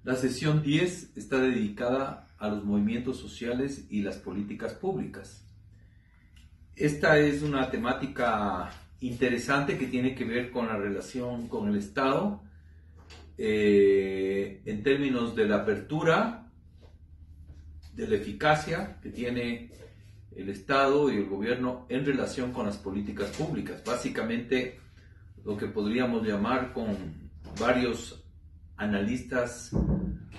La sesión 10 está dedicada a los movimientos sociales y las políticas públicas. Esta es una temática interesante que tiene que ver con la relación con el Estado en términos de la apertura, de la eficacia que tiene el Estado y el gobierno en relación con las políticas públicas. Básicamente lo que podríamos llamar con varios analistas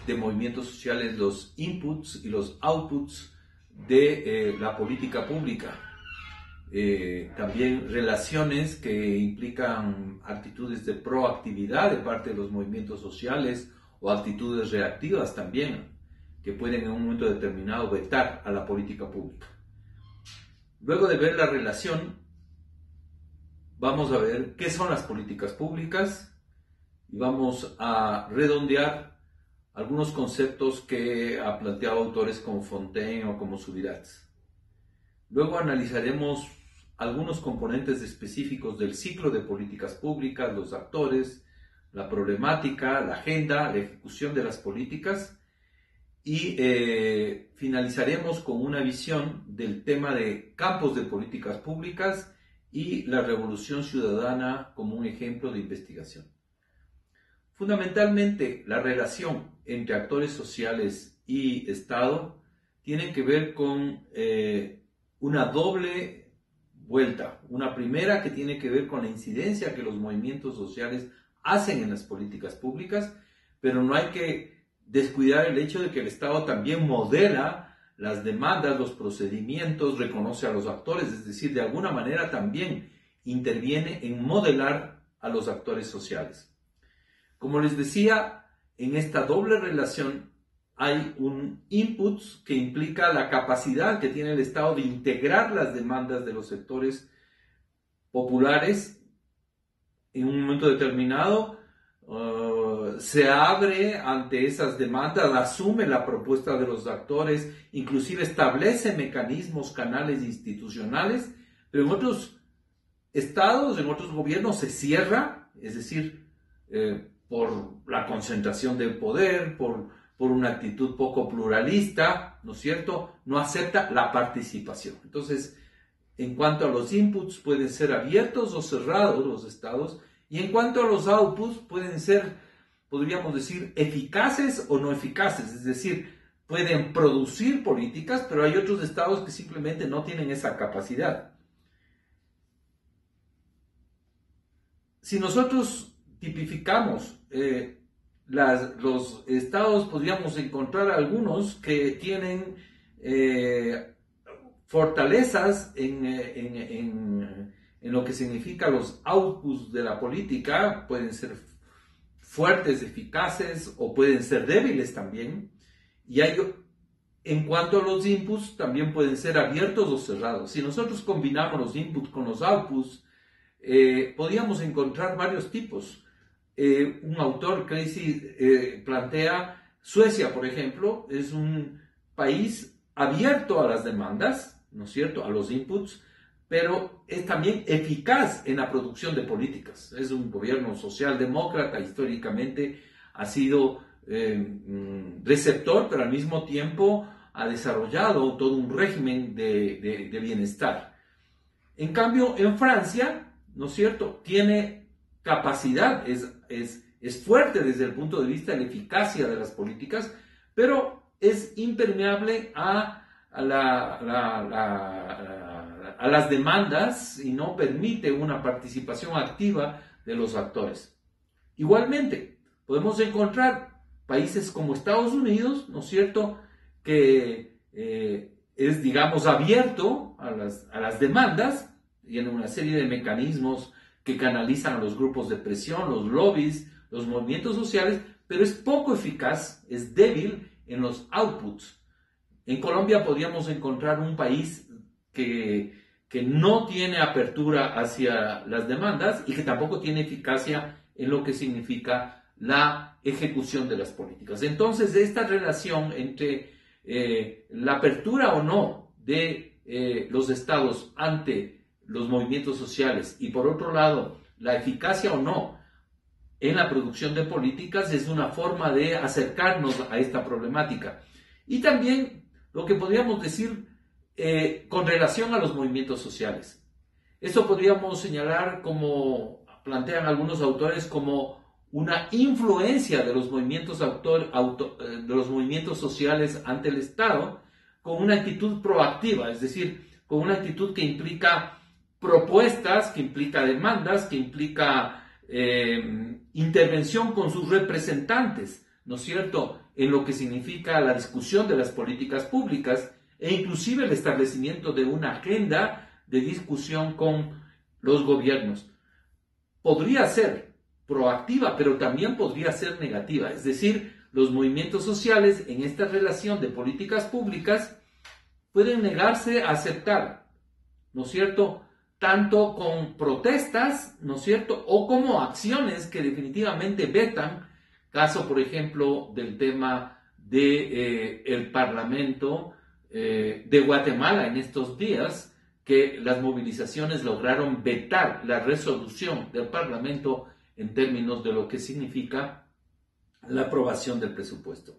de movimientos sociales los inputs y los outputs de la política pública. También relaciones que implican actitudes de proactividad de parte de los movimientos sociales o actitudes reactivas también, que pueden en un momento determinado vetar a la política pública. Luego de ver la relación, vamos a ver qué son las políticas públicas y vamos a redondear algunos conceptos que ha planteado autores como Fontaine o como Subirats. Luego analizaremos algunos componentes específicos del ciclo de políticas públicas, los actores, la problemática, la agenda, la ejecución de las políticas y finalizaremos con una visión del tema de campos de políticas públicas y la revolución ciudadana como un ejemplo de investigación. Fundamentalmente, la relación entre actores sociales y Estado tiene que ver con una doble vuelta. Una primera que tiene que ver con la incidencia que los movimientos sociales hacen en las políticas públicas, pero no hay que descuidar el hecho de que el Estado también modela las demandas, los procedimientos, reconoce a los actores, es decir, de alguna manera también interviene en modelar a los actores sociales. Como les decía, en esta doble relación hay un input que implica la capacidad que tiene el Estado de integrar las demandas de los sectores populares en un momento determinado. Se abre ante esas demandas, asume la propuesta de los actores, inclusive establece mecanismos, canales institucionales, pero en otros estados, en otros gobiernos se cierra, es decir, por la concentración del poder, por una actitud poco pluralista, ¿no es cierto? No acepta la participación. Entonces, en cuanto a los inputs, pueden ser abiertos o cerrados los estados, y en cuanto a los outputs, pueden ser, podríamos decir, eficaces o no eficaces, es decir, pueden producir políticas, pero hay otros estados que simplemente no tienen esa capacidad. Si nosotros tipificamos los estados, podríamos encontrar algunos que tienen fortalezas en lo que significa los outputs de la política, pueden ser fuertes, eficaces o pueden ser débiles también. Y en cuanto a los inputs, también pueden ser abiertos o cerrados. Si nosotros combinamos los inputs con los outputs, podríamos encontrar varios tipos. Un autor, Creasy, plantea Suecia, por ejemplo, es un país abierto a las demandas, ¿no es cierto?, a los inputs, pero es también eficaz en la producción de políticas. Es un gobierno socialdemócrata, históricamente ha sido receptor, pero al mismo tiempo ha desarrollado todo un régimen de bienestar. En cambio, en Francia, ¿no es cierto?, tiene capacidad, es fuerte desde el punto de vista de la eficacia de las políticas, pero es impermeable a las demandas y no permite una participación activa de los actores. Igualmente, podemos encontrar países como Estados Unidos, ¿no es cierto?, que es, digamos, abierto a las demandas, tiene una serie de mecanismos que canalizan a los grupos de presión, los lobbies, los movimientos sociales, pero es poco eficaz, es débil en los outputs. En Colombia podríamos encontrar un país que no tiene apertura hacia las demandas y que tampoco tiene eficacia en lo que significa la ejecución de las políticas. Entonces, esta relación entre la apertura o no de los estados ante los movimientos sociales y por otro lado la eficacia o no en la producción de políticas es una forma de acercarnos a esta problemática. Y también lo que podríamos decir con relación a los movimientos sociales. Esto podríamos señalar, como plantean algunos autores, como una influencia de los movimientos, de los movimientos sociales ante el Estado, con una actitud proactiva, es decir, con una actitud que implica propuestas, que implica demandas, que implica intervención con sus representantes, ¿no es cierto?, en lo que significa la discusión de las políticas públicas e inclusive el establecimiento de una agenda de discusión con los gobiernos. Podría ser proactiva, pero también podría ser negativa, es decir, los movimientos sociales en esta relación de políticas públicas pueden negarse a aceptar, ¿no es cierto?, tanto con protestas, ¿no es cierto?, o como acciones que definitivamente vetan, caso, por ejemplo, del tema del Parlamento de Guatemala en estos días, que las movilizaciones lograron vetar la resolución del Parlamento en términos de lo que significa la aprobación del presupuesto.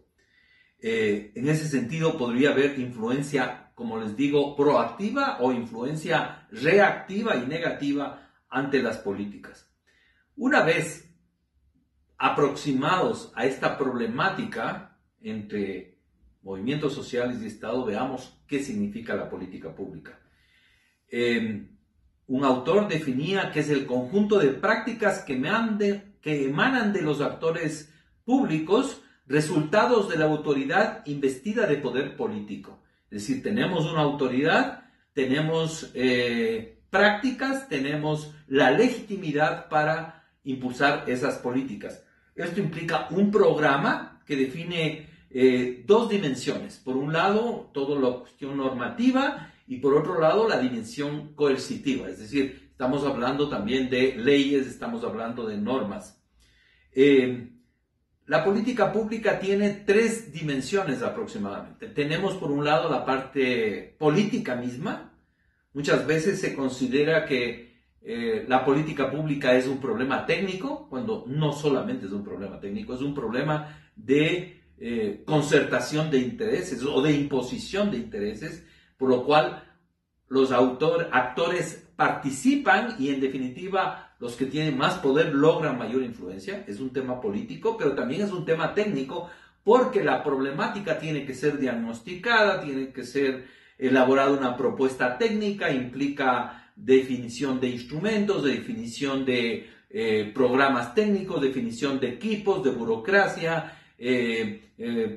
En ese sentido podría haber influencia, como les digo, proactiva o influencia reactiva y negativa ante las políticas. Una vez aproximados a esta problemática entre movimientos sociales y Estado, veamos qué significa la política pública. Un autor definía que es el conjunto de prácticas que emanan de los actores públicos, resultados de la autoridad investida de poder político. Es decir, tenemos una autoridad, tenemos prácticas, tenemos la legitimidad para impulsar esas políticas. Esto implica un programa que define dos dimensiones. Por un lado, toda la cuestión normativa y por otro lado, la dimensión coercitiva. Es decir, estamos hablando también de leyes, estamos hablando de normas. La política pública tiene tres dimensiones aproximadamente. Tenemos por un lado la parte política misma. Muchas veces se considera que la política pública es un problema técnico, cuando no solamente es un problema técnico, es un problema de concertación de intereses o de imposición de intereses, por lo cual los actores participan y en definitiva los que tienen más poder logran mayor influencia. Es un tema político, pero también es un tema técnico, porque la problemática tiene que ser diagnosticada, tiene que ser elaborada una propuesta técnica, implica definición de instrumentos, de definición de programas técnicos, definición de equipos, de burocracia,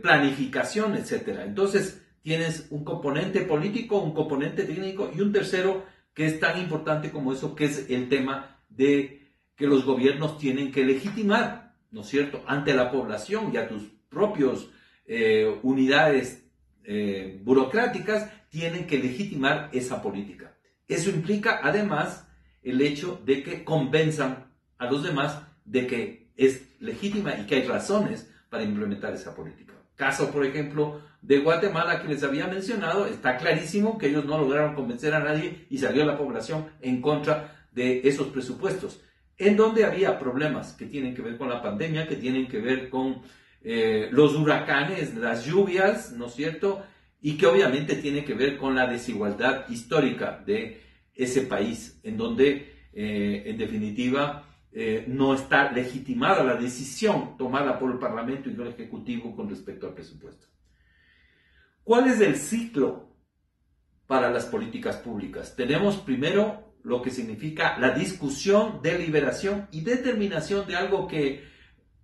planificación, etc. Entonces, tienes un componente político, un componente técnico y un tercero que es tan importante como eso, que es el tema de que los gobiernos tienen que legitimar, ¿no es cierto?, ante la población y a tus propios unidades burocráticas, tienen que legitimar esa política. Eso implica además el hecho de que convenzan a los demás de que es legítima y que hay razones para implementar esa política. Caso, por ejemplo, de Guatemala que les había mencionado, está clarísimo que ellos no lograron convencer a nadie y salió la población en contra de esos presupuestos, en donde había problemas que tienen que ver con la pandemia, que tienen que ver con los huracanes, las lluvias, ¿no es cierto?, y que obviamente tiene que ver con la desigualdad histórica de ese país, en donde, en definitiva, no está legitimada la decisión tomada por el Parlamento y el Ejecutivo con respecto al presupuesto. ¿Cuál es el ciclo para las políticas públicas? Tenemos primero lo que significa la discusión, deliberación y determinación de algo que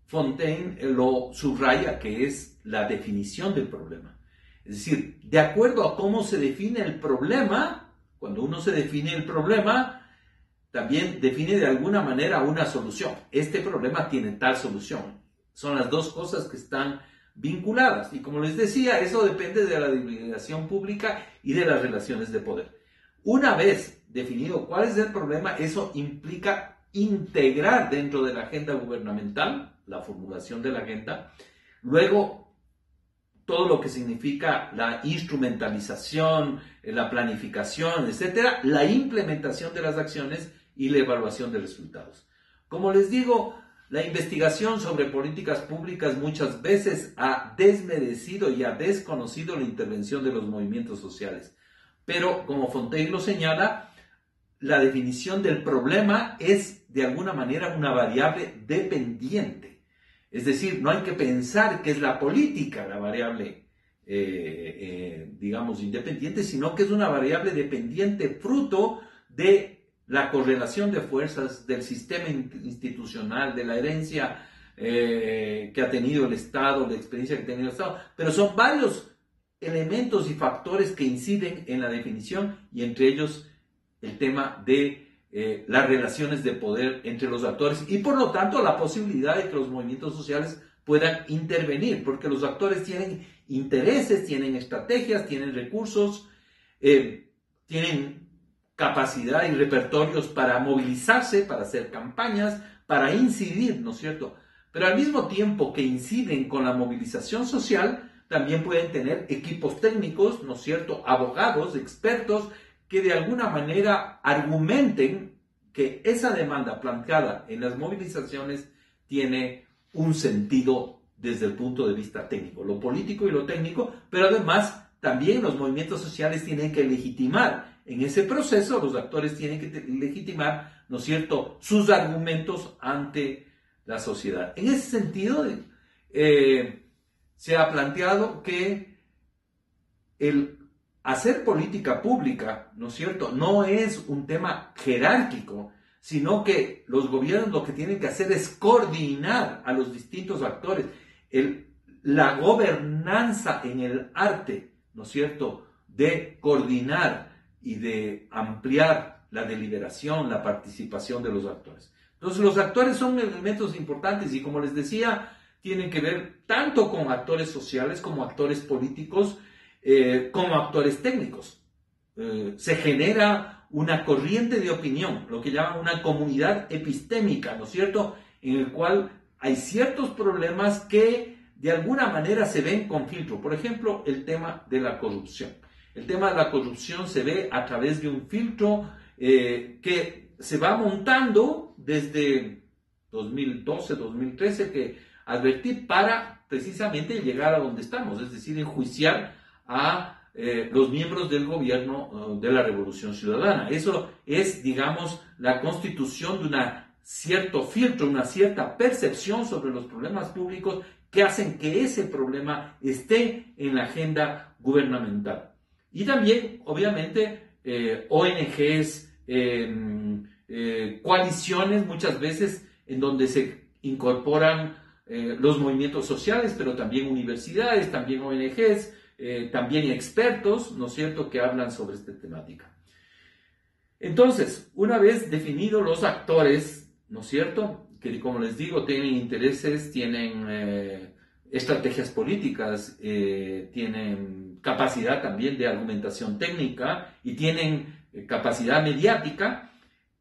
Fontaine lo subraya, que es la definición del problema. Es decir, de acuerdo a cómo se define el problema, cuando uno se define el problema, también define de alguna manera una solución. Este problema tiene tal solución. Son las dos cosas que están vinculadas. Y como les decía, eso depende de la deliberación pública y de las relaciones de poder. Una vez definido cuál es el problema, eso implica integrar dentro de la agenda gubernamental, la formulación de la agenda, luego todo lo que significa la instrumentalización, la planificación, etcétera, la implementación de las acciones y la evaluación de resultados. Como les digo, La investigación sobre políticas públicas muchas veces ha desmerecido y ha desconocido la intervención de los movimientos sociales. Pero, como Fontaine lo señala, la definición del problema es de alguna manera una variable dependiente. Es decir, no hay que pensar que es la política la variable, digamos, independiente, sino que es una variable dependiente fruto de la correlación de fuerzas, del sistema institucional, de la herencia que ha tenido el Estado, la experiencia que ha tenido el Estado. Pero son varios elementos y factores que inciden en la definición, y entre ellos el tema de las relaciones de poder entre los actores y por lo tanto la posibilidad de que los movimientos sociales puedan intervenir, porque los actores tienen intereses, tienen estrategias, tienen recursos, tienen capacidad y repertorios para movilizarse, para hacer campañas, para incidir, ¿no es cierto? Pero al mismo tiempo que inciden con la movilización social, también pueden tener equipos técnicos, ¿no es cierto?, abogados, expertos, que de alguna manera argumenten que esa demanda planteada en las movilizaciones tiene un sentido desde el punto de vista técnico, lo político y lo técnico, pero además también los movimientos sociales tienen que legitimar en ese proceso, los actores tienen que legitimar, ¿no es cierto?, sus argumentos ante la sociedad. En ese sentido, se ha planteado que el hacer política pública, ¿no es cierto?, no es un tema jerárquico, sino que los gobiernos lo que tienen que hacer es coordinar a los distintos actores. La gobernanza en el arte, ¿no es cierto?, de coordinar y de ampliar la deliberación, la participación de los actores. Entonces, los actores son elementos importantes y, como les decía, tienen que ver tanto con actores sociales como actores políticos, como actores técnicos. Se genera una corriente de opinión, lo que llaman una comunidad epistémica, ¿no es cierto?, en el cual hay ciertos problemas que de alguna manera se ven con filtro. Por ejemplo, el tema de la corrupción. El tema de la corrupción se ve a través de un filtro que se va montando desde 2012, 2013, que advertí para precisamente llegar a donde estamos, es decir, enjuiciar a los miembros del gobierno de la Revolución Ciudadana. Eso es, digamos, la constitución de un cierto filtro, una cierta percepción sobre los problemas públicos que hacen que ese problema esté en la agenda gubernamental. Y también, obviamente, ONGs, coaliciones muchas veces en donde se incorporan los movimientos sociales, pero también universidades, también ONGs, también expertos, ¿no es cierto?, que hablan sobre esta temática. Entonces, una vez definidos los actores, ¿no es cierto?, que como les digo, tienen intereses, tienen estrategias políticas, tienen capacidad también de argumentación técnica y tienen capacidad mediática,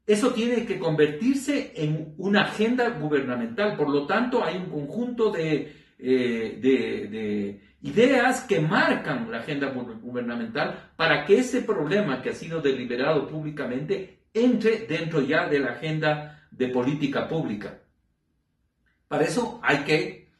eso tiene que convertirse en una agenda gubernamental. Por lo tanto, hay un conjunto de ideas que marcan la agenda gubernamental para que ese problema que ha sido deliberado públicamente entre dentro ya de la agenda de política pública. Para eso hay que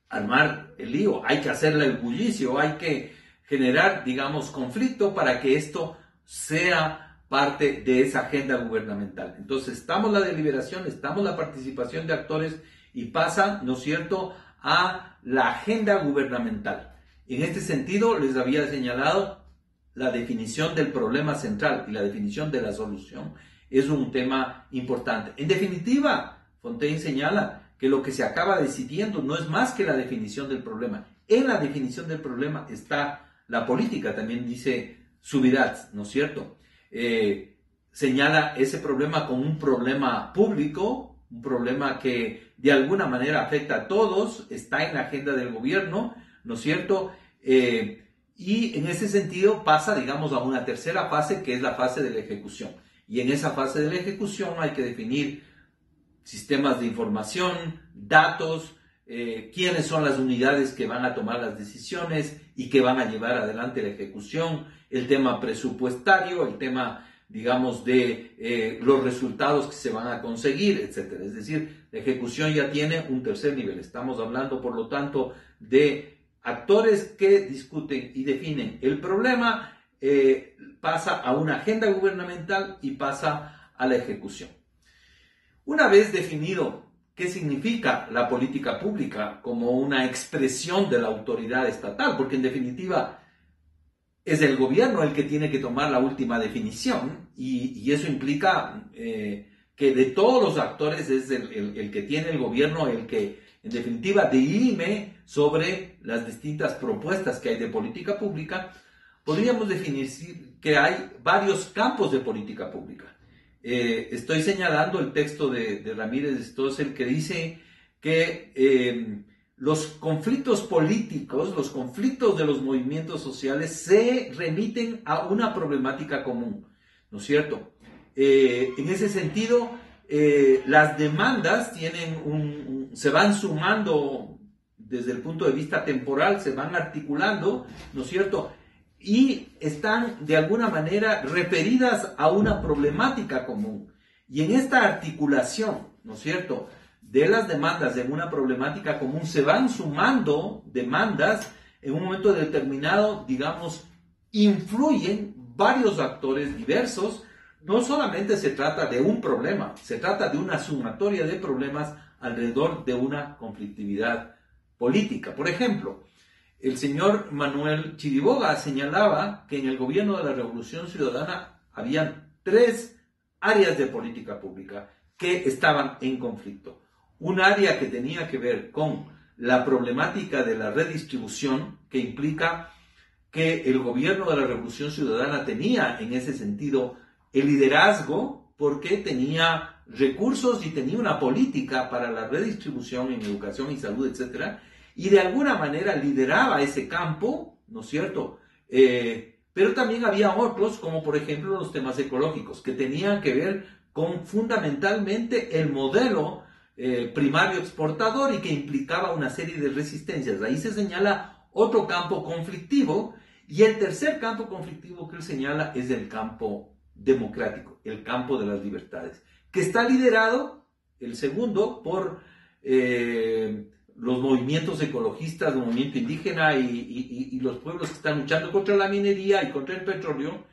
armar el lío, hay que hacerle el bullicio, hay que generar, digamos, conflicto para que esto sea parte de esa agenda gubernamental. Entonces, estamos la deliberación, estamos la participación de actores y pasa, ¿no es cierto?, a la agenda gubernamental. En este sentido, les había señalado la definición del problema central y la definición de la solución es un tema importante. En definitiva, Fontaine señala que lo que se acaba decidiendo no es más que la definición del problema. En la definición del problema está la política, también dice Subirats, ¿no es cierto? Señala ese problema como un problema público, un problema que de alguna manera afecta a todos, está en la agenda del gobierno, ¿no es cierto? Y en ese sentido pasa, digamos, a una tercera fase, que es la fase de la ejecución. Y en esa fase de la ejecución hay que definir sistemas de información, datos, quiénes son las unidades que van a tomar las decisiones y que van a llevar adelante la ejecución, el tema presupuestario, el tema digamos, de los resultados que se van a conseguir, etcétera. Es decir, la ejecución ya tiene un tercer nivel. Estamos hablando, por lo tanto, de actores que discuten y definen el problema, pasa a una agenda gubernamental y pasa a la ejecución. Una vez definido qué significa la política pública como una expresión de la autoridad estatal, porque en definitiva es el gobierno el que tiene que tomar la última definición y eso implica que de todos los actores es el que tiene el gobierno el que en definitiva dirime sobre las distintas propuestas que hay de política pública. Podríamos definir que hay varios campos de política pública. Estoy señalando el texto de Ramírez de Stossel que dice que los conflictos políticos, los conflictos de los movimientos sociales se remiten a una problemática común, ¿no es cierto? En ese sentido, las demandas se van sumando desde el punto de vista temporal, se van articulando, ¿no es cierto?, y están de alguna manera referidas a una problemática común. Y en esta articulación, ¿no es cierto?, de las demandas en una problemática común se van sumando demandas en un momento determinado, digamos, influyen varios actores diversos. No solamente se trata de un problema, se trata de una sumatoria de problemas alrededor de una conflictividad política. Por ejemplo, el señor Manuel Chiriboga señalaba que en el gobierno de la Revolución Ciudadana habían 3 áreas de política pública que estaban en conflicto. Un área que tenía que ver con la problemática de la redistribución, que implica que el gobierno de la Revolución Ciudadana tenía en ese sentido el liderazgo porque tenía recursos y tenía una política para la redistribución en educación y salud, etcétera, y de alguna manera lideraba ese campo, ¿no es cierto? Pero también había otros, como por ejemplo los temas ecológicos, que tenían que ver con fundamentalmente el modelo primario exportador y que implicaba una serie de resistencias. Ahí se señala otro campo conflictivo, y el tercer campo conflictivo que él señala es el campo democrático, el campo de las libertades, que está liderado, el segundo, por los movimientos ecologistas, el movimiento indígena y los pueblos que están luchando contra la minería y contra el petróleo.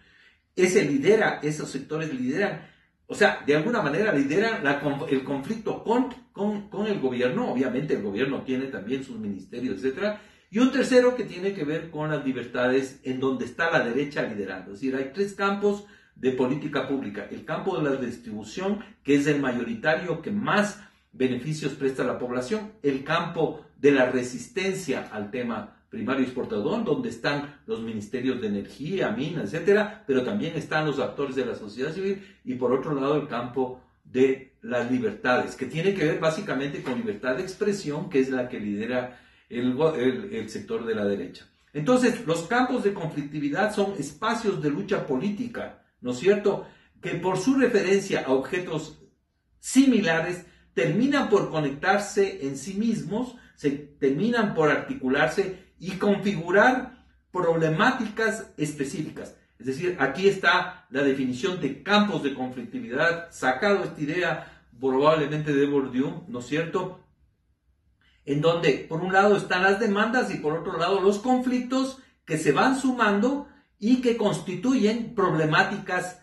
Esos sectores lideran, o sea, de alguna manera lideran el conflicto con el gobierno. Obviamente el gobierno tiene también sus ministerios, etcétera. Y un tercero que tiene que ver con las libertades, en donde está la derecha liderando. Es decir, hay 3 campos de política pública. El campo de la distribución, que es el mayoritario, que más beneficios presta a la población. El campo de la resistencia al tema primario exportador, donde están los ministerios de energía, minas, etcétera, pero también están los actores de la sociedad civil. Y por otro lado, el campo de las libertades, que tiene que ver básicamente con libertad de expresión, que es la que lidera el sector de la derecha. Entonces, los campos de conflictividad son espacios de lucha política, ¿no es cierto?, que por su referencia a objetos similares terminan por conectarse en sí mismos, se terminan por articularse y configurar problemáticas específicas. Es decir, aquí está la definición de campos de conflictividad, sacado esta idea probablemente de Bourdieu, ¿no es cierto?, en donde por un lado están las demandas y por otro lado los conflictos que se van sumando y que constituyen problemas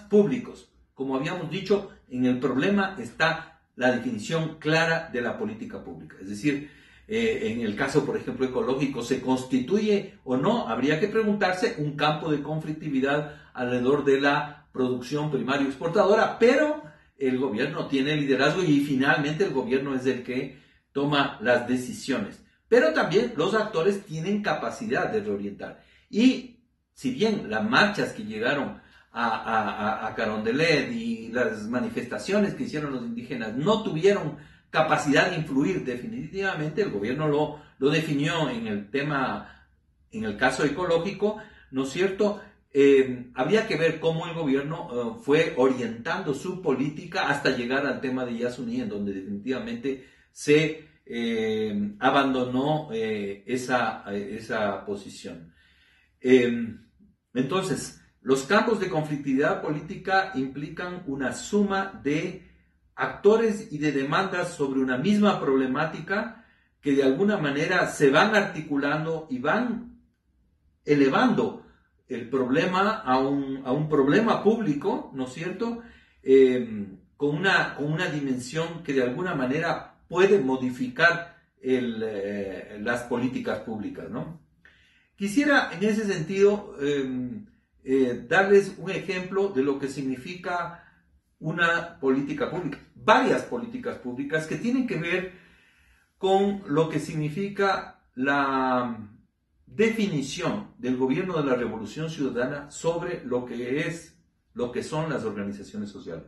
públicos. Como habíamos dicho, en el problema está la definición clara de la política pública. Es decir, en el caso, por ejemplo, ecológico, ¿se constituye o no? Habría que preguntarse un campo de conflictividad alrededor de la producción primaria exportadora, pero el gobierno tiene liderazgo y finalmente el gobierno es el que toma las decisiones. Pero también los actores tienen capacidad de reorientar. Y si bien las marchas que llegaron a Carondelet y las manifestaciones que hicieron los indígenas no tuvieron capacidad de influir, definitivamente el gobierno lo definió en el caso ecológico, ¿no es cierto? Habría que ver cómo el gobierno fue orientando su política hasta llegar al tema de Yasuní, en donde definitivamente se abandonó esa posición. Entonces, Los campos de conflictividad política implican una suma de actores y de demandas sobre una misma problemática que de alguna manera se van articulando y van elevando el problema a un problema público, ¿no es cierto? Con una dimensión que de alguna manera puede modificar las políticas públicas, ¿no? Quisiera en ese sentido darles un ejemplo de lo que significa una política pública, varias políticas públicas que tienen que ver con lo que significa la definición del gobierno de la Revolución Ciudadana sobre lo que son las organizaciones sociales.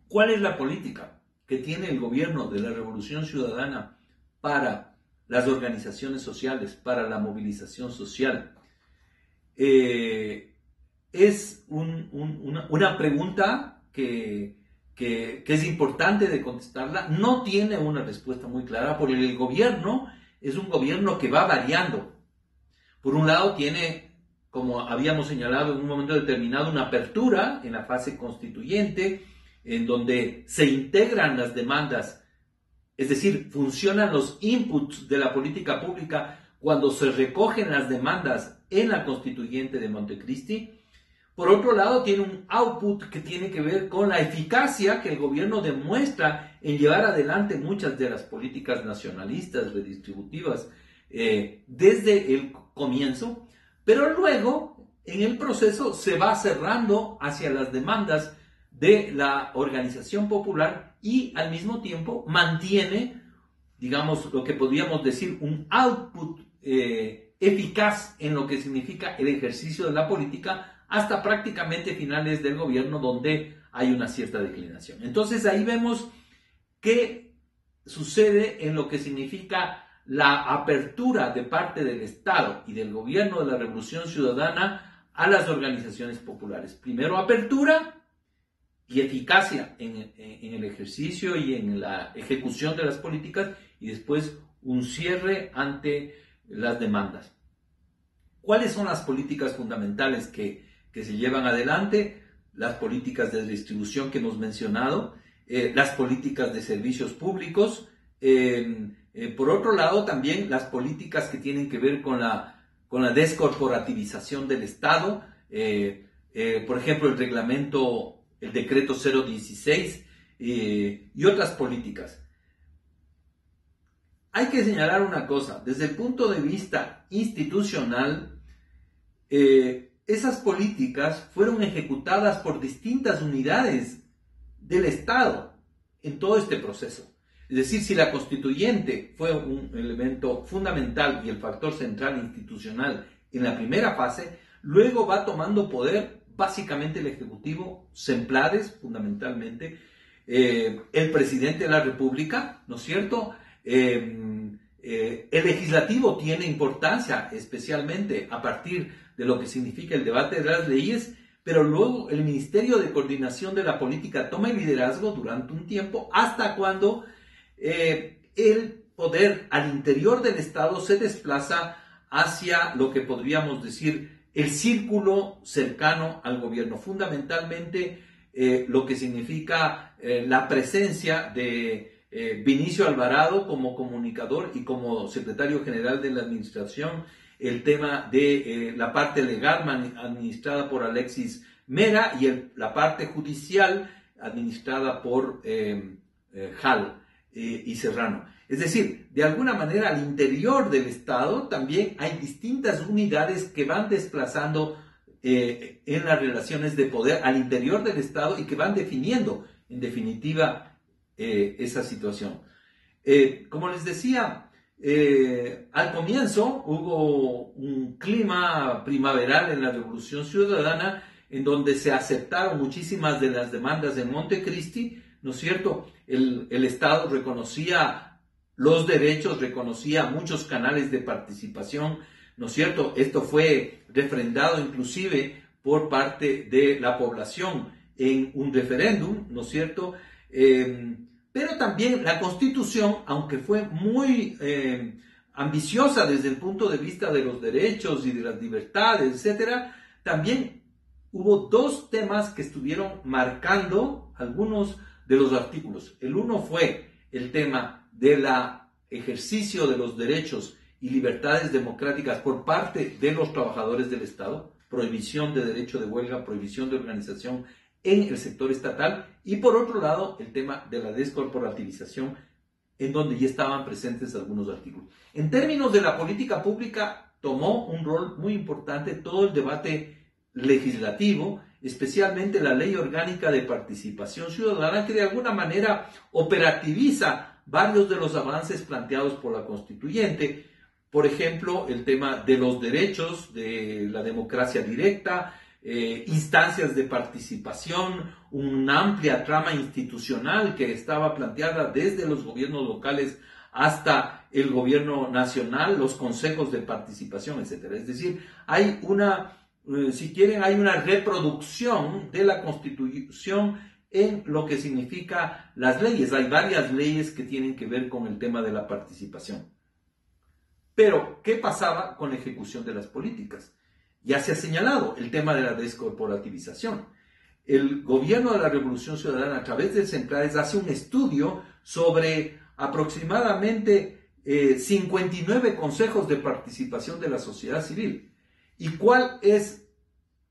¿Cuál es la política que tiene el gobierno de la Revolución Ciudadana para las organizaciones sociales, para la movilización social? Es una pregunta que es importante de contestarla. No tiene una respuesta muy clara, porque el gobierno es un gobierno que va variando. Por un lado tiene, como habíamos señalado en un momento determinado, una apertura en la fase constituyente, en donde se integran las demandas, es decir, funcionan los inputs de la política pública cuando se recogen las demandas en la constituyente de Montecristi. Por otro lado, tiene un output que tiene que ver con la eficacia que el gobierno demuestra en llevar adelante muchas de las políticas nacionalistas, redistributivas, desde el comienzo, pero luego en el proceso se va cerrando hacia las demandas de la organización popular y al mismo tiempo mantiene, digamos, lo que podríamos decir un output eficaz en lo que significa el ejercicio de la política hasta prácticamente finales del gobierno, donde hay una cierta declinación. Entonces ahí vemos qué sucede en lo que significa la apertura de parte del Estado y del gobierno de la Revolución Ciudadana a las organizaciones populares. Primero apertura y eficacia en el ejercicio y en la ejecución de las políticas, y después un cierre ante las demandas. ¿Cuáles son las políticas fundamentales que se llevan adelante? Las políticas de distribución que hemos mencionado, las políticas de servicios públicos, por otro lado también las políticas que tienen que ver con la descorporativización del Estado, por ejemplo el decreto 016 y otras políticas. Hay que señalar una cosa, desde el punto de vista institucional, esas políticas fueron ejecutadas por distintas unidades del Estado en todo este proceso. Es decir, si la constituyente fue un elemento fundamental y el factor central institucional en la primera fase, luego va tomando poder básicamente el Ejecutivo, Semplades fundamentalmente, el presidente de la República, ¿no es cierto? El legislativo tiene importancia, especialmente a partir de lo que significa el debate de las leyes, pero luego el Ministerio de Coordinación de la Política toma el liderazgo durante un tiempo hasta cuando el poder al interior del Estado se desplaza hacia lo que podríamos decir el círculo cercano al gobierno, fundamentalmente lo que significa la presencia de Vinicio Alvarado como comunicador y como secretario general de la administración, el tema de la parte legal administrada por Alexis Mera y la parte judicial administrada por Hall y Serrano. Es decir, de alguna manera al interior del Estado también hay distintas unidades que van desplazando en las relaciones de poder al interior del Estado y que van definiendo, en definitiva, esa situación. Como les decía, al comienzo hubo un clima primaveral en la Revolución Ciudadana en donde se aceptaron muchísimas de las demandas de Montecristi, ¿no es cierto? El Estado reconocía los derechos, reconocía muchos canales de participación, ¿no es cierto? Esto fue refrendado inclusive por parte de la población en un referéndum, ¿no es cierto? Pero también la Constitución, aunque fue muy ambiciosa desde el punto de vista de los derechos y de las libertades, etcétera, también hubo dos temas que estuvieron marcando algunos de los artículos. El uno fue el tema del ejercicio de los derechos y libertades democráticas por parte de los trabajadores del Estado, prohibición de derecho de huelga, prohibición de organización en el sector estatal, y por otro lado el tema de la descorporativización, en donde ya estaban presentes algunos artículos. En términos de la política pública, tomó un rol muy importante todo el debate legislativo, especialmente la Ley Orgánica de Participación Ciudadana, que de alguna manera operativiza varios de los avances planteados por la Constituyente. Por ejemplo, el tema de los derechos, de la democracia directa, instancias de participación, una amplia trama institucional que estaba planteada desde los gobiernos locales hasta el gobierno nacional, los consejos de participación, etc. Es decir, hay si quieren, hay una reproducción de la Constitución en lo que significa las leyes. Hay varias leyes que tienen que ver con el tema de la participación. Pero, ¿qué pasaba con la ejecución de las políticas? Ya se ha señalado el tema de la descorporativización. El gobierno de la Revolución Ciudadana, a través de Centrales, hace un estudio sobre aproximadamente 59 consejos de participación de la sociedad civil. ¿Y cuál es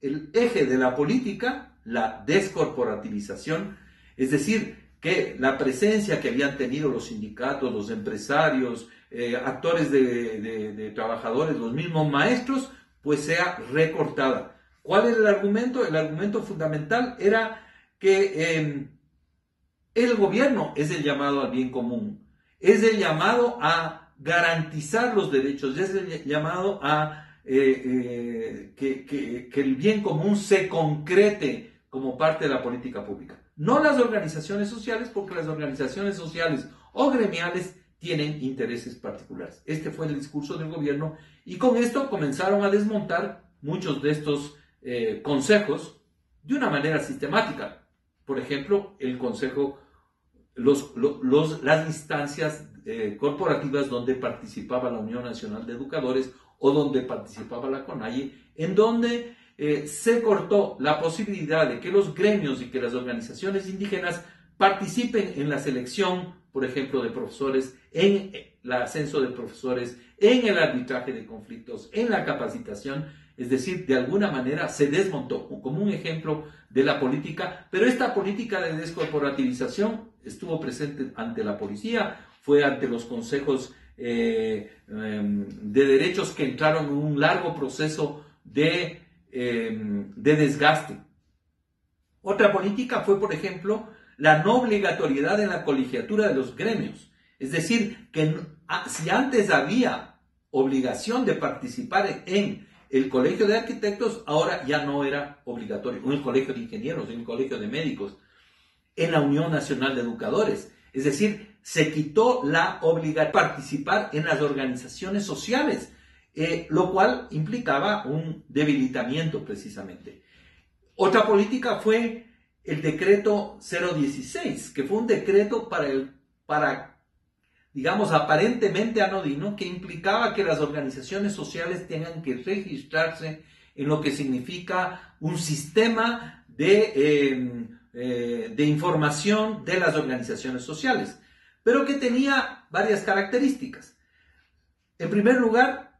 el eje de la política? La descorporativización, es decir, que la presencia que habían tenido los sindicatos, los empresarios, actores de trabajadores, los mismos maestros, pues sea recortada. ¿Cuál era el argumento? El argumento fundamental era que el gobierno es el llamado al bien común, es el llamado a garantizar los derechos, es el llamado a que el bien común se concrete como parte de la política pública. No las organizaciones sociales, porque las organizaciones sociales o gremiales tienen intereses particulares. Este fue el discurso del gobierno y con esto comenzaron a desmontar muchos de estos consejos de una manera sistemática. Por ejemplo, el consejo, las instancias corporativas donde participaba la Unión Nacional de Educadores o donde participaba la CONAIE, en donde se cortó la posibilidad de que los gremios y que las organizaciones indígenas participen en la selección, por ejemplo, de profesores, en el ascenso de profesores, en el arbitraje de conflictos, en la capacitación. Es decir, de alguna manera se desmontó como un ejemplo de la política, pero esta política de descorporativización estuvo presente ante la policía, fue ante los consejos de derechos que entraron en un largo proceso de desgaste. Otra política fue, por ejemplo, la no obligatoriedad en la colegiatura de los gremios. Es decir, que si antes había obligación de participar en el colegio de arquitectos, ahora ya no era obligatorio. En el colegio de ingenieros, en el colegio de médicos, en la Unión Nacional de Educadores. Es decir, se quitó la obligación de participar en las organizaciones sociales, lo cual implicaba un debilitamiento precisamente. Otra política fue el decreto 016, que fue un decreto para digamos, aparentemente anodino, que implicaba que las organizaciones sociales tengan que registrarse en lo que significa un sistema de información de las organizaciones sociales, pero que tenía varias características. En primer lugar,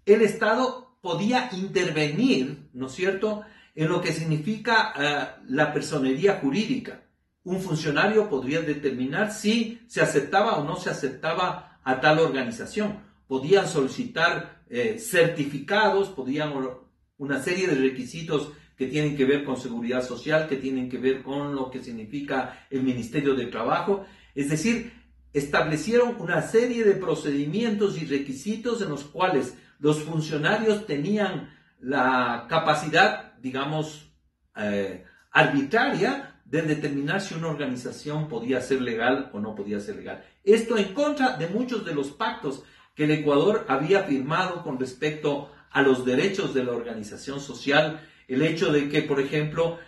el Estado podía intervenir, ¿no es cierto?, en lo que significa la personería jurídica. Un funcionario podría determinar si se aceptaba o no se aceptaba a tal organización. Podían solicitar certificados, una serie de requisitos que tienen que ver con seguridad social, que tienen que ver con lo que significa el Ministerio de Trabajo. Es decir, establecieron una serie de procedimientos y requisitos en los cuales los funcionarios tenían la capacidad, digamos, arbitraria de determinar si una organización podía ser legal o no podía ser legal. Esto en contra de muchos de los pactos que el Ecuador había firmado con respecto a los derechos de la organización social, el hecho de que, por ejemplo,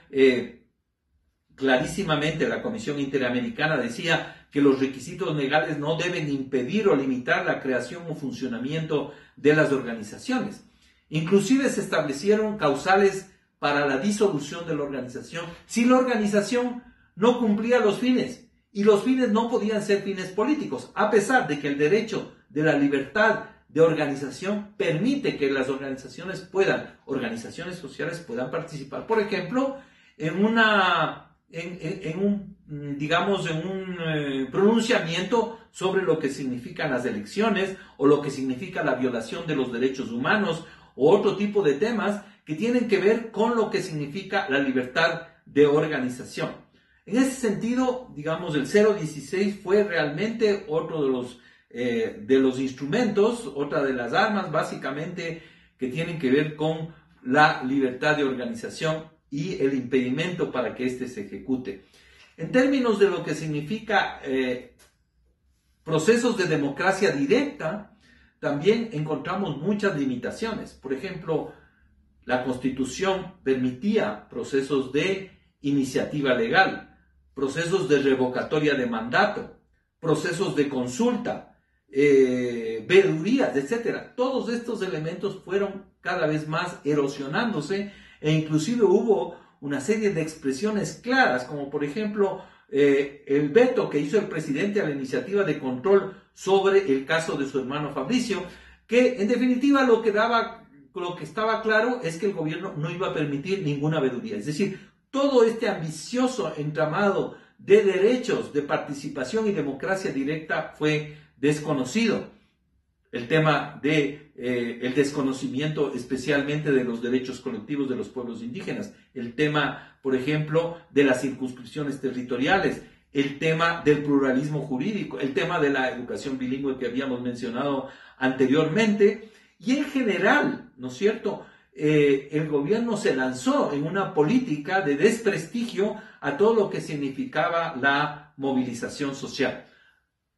clarísimamente la Comisión Interamericana decía que los requisitos legales no deben impedir o limitar la creación o funcionamiento de las organizaciones. Inclusive se establecieron causales para la disolución de la organización si la organización no cumplía los fines, y los fines no podían ser fines políticos, a pesar de que el derecho de la libertad de organización permite que las organizaciones sociales puedan participar, por ejemplo, en un pronunciamiento sobre lo que significan las elecciones o lo que significa la violación de los derechos humanos o otro tipo de temas que tienen que ver con lo que significa la libertad de organización. En ese sentido, digamos, el 016 fue realmente otro de los instrumentos, otra de las armas básicamente que tienen que ver con la libertad de organización y el impedimento para que éste se ejecute. En términos de lo que significa procesos de democracia directa, también encontramos muchas limitaciones. Por ejemplo, la Constitución permitía procesos de iniciativa legal, procesos de revocatoria de mandato, procesos de consulta, veedurías, etc. Todos estos elementos fueron cada vez más erosionándose e inclusive hubo una serie de expresiones claras, como por ejemplo el veto que hizo el presidente a la iniciativa de control sobre el caso de su hermano Fabricio, que en definitiva lo que estaba claro es que el gobierno no iba a permitir ninguna veeduría. Es decir, todo este ambicioso entramado de derechos, de participación y democracia directa fue desconocido. El tema de el desconocimiento especialmente de los derechos colectivos de los pueblos indígenas, el tema, por ejemplo, de las circunscripciones territoriales, el tema del pluralismo jurídico, el tema de la educación bilingüe que habíamos mencionado anteriormente, y en general, ¿no es cierto?, el gobierno se lanzó en una política de desprestigio a todo lo que significaba la movilización social.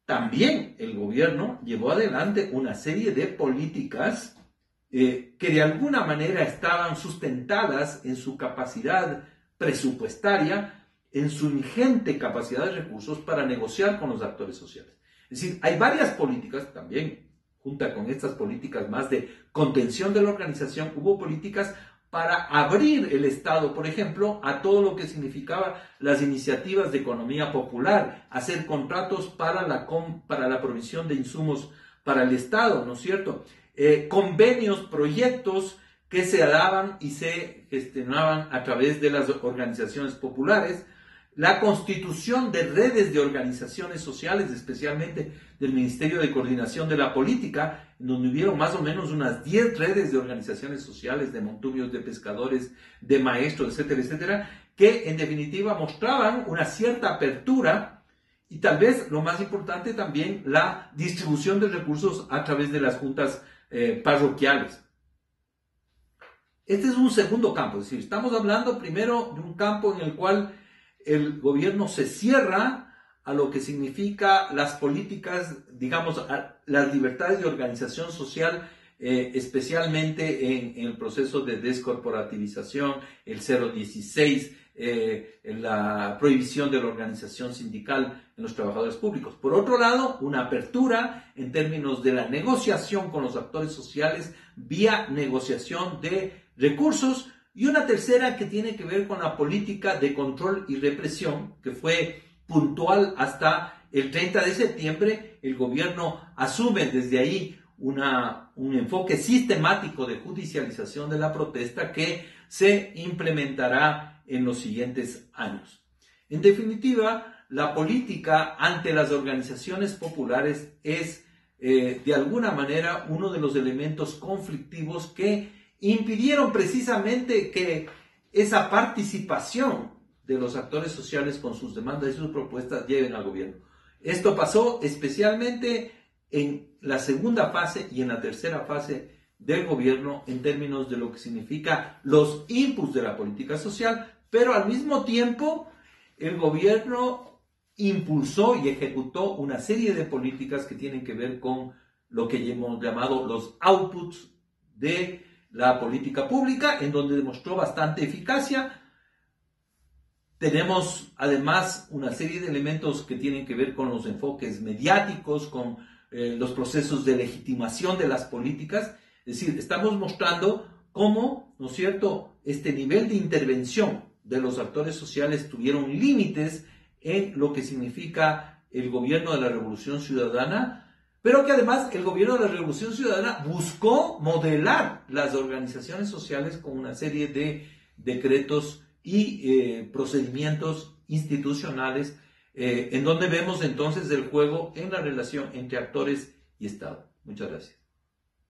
También el gobierno llevó adelante una serie de políticas que de alguna manera estaban sustentadas en su capacidad presupuestaria, en su ingente capacidad de recursos para negociar con los actores sociales. Es decir, hay varias políticas también, junto con estas políticas más de contención de la organización, hubo políticas para abrir el Estado, por ejemplo, a todo lo que significaba las iniciativas de economía popular, hacer contratos para la provisión de insumos para el Estado, ¿no es cierto? Convenios, proyectos que se daban y se gestionaban a través de las organizaciones populares, la constitución de redes de organizaciones sociales, especialmente del Ministerio de Coordinación de la Política, en donde hubieron más o menos unas 10 redes de organizaciones sociales, de montubios, de pescadores, de maestros, etcétera, etcétera, que en definitiva mostraban una cierta apertura y tal vez lo más importante también la distribución de recursos a través de las juntas parroquiales. Este es un segundo campo, es decir, estamos hablando primero de un campo en el cual el gobierno se cierra a lo que significa las políticas, digamos, a las libertades de organización social, especialmente en el proceso de descorporativización, el 016, la prohibición de la organización sindical en los trabajadores públicos. Por otro lado, una apertura en términos de la negociación con los actores sociales vía negociación de recursos, y una tercera que tiene que ver con la política de control y represión, que fue puntual hasta el 30 de septiembre. El gobierno asume desde ahí un enfoque sistemático de judicialización de la protesta que se implementará en los siguientes años. En definitiva, la política ante las organizaciones populares es, de alguna manera, uno de los elementos conflictivos que impidieron precisamente que esa participación de los actores sociales con sus demandas y sus propuestas lleguen al gobierno. Esto pasó especialmente en la segunda fase y en la tercera fase del gobierno en términos de lo que significa los inputs de la política social, pero al mismo tiempo el gobierno impulsó y ejecutó una serie de políticas que tienen que ver con lo que hemos llamado los outputs de la política pública, en donde demostró bastante eficacia. Tenemos además una serie de elementos que tienen que ver con los enfoques mediáticos, con los procesos de legitimación de las políticas. Es decir, estamos mostrando cómo, ¿no es cierto?, este nivel de intervención de los actores sociales tuvieron límites en lo que significa el gobierno de la Revolución Ciudadana, pero que además el gobierno de la Revolución Ciudadana buscó modelar las organizaciones sociales con una serie de decretos y procedimientos institucionales en donde vemos entonces el juego en la relación entre actores y Estado. Muchas gracias.